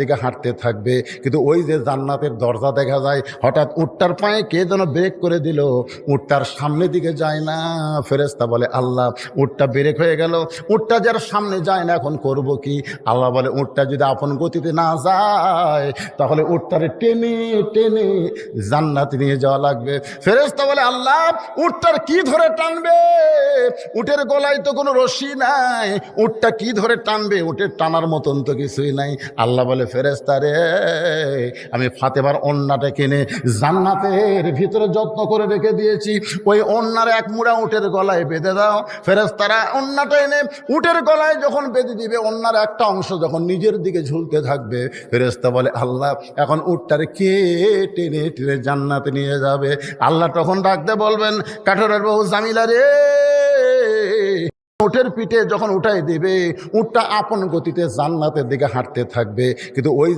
দিকে হাঁটতে থাকবে। কিন্তু ওই যে জান্নাতের দরজা দেখা যায়, হঠাৎ উটটার পায়ে কে যেন ব্রেক করে দিল, উটটার সামনের দিকে যায় না। ফেরেশতা বলে আল্লাহ, উটটা ব্রেক হয়ে গেল, উটটা যার সামনে যায় না, এখন করব কি? আল্লাহ বলে উটটা যদি আপন গতিতে না যায় তাহলে উটটারে টেনে টেনে জান্নাতে নিয়ে যাওয়া লাগবে। ফেরেশতা বলে আল্লাহ, উটটার কি ধরে টানবে? উটের গলায় তো কোনো রশি নাই, উটটা কি ধরে টানবে? উটের টানার মতন তো কিছুই নাই। আল্লাহ বলে ফেরেশতা রে, আমি ফাতেমার ওন্নাটা কিনে জান্নাতের ভিতরে যত্ন করে রেখে দিয়েছি, ওই ওন্নার এক মুড়া উটের গলায় বেঁধে দাও। ফেরেশতারা ওন্নাটা এনে উটের গলায় যখন বেঁধে দিবে, ওন্নার একটা অংশ যখন নিজের দিকে ঝুলতে থাকবে, ফেরেশতা বলে আল্লাহ, এখন উটটারে কে টেনে টেনে জান্নাতে নিয়ে যাবে? আল্লাহ তখন ডাকতে বলবেন, কাঠরের বউ জামিলা রে, উটের পিঠে যখন উঠাই দিবে, উটটা আপন গতিতে জান্নাতের দিকে হাঁটতে থাকবে। কিন্তু ওই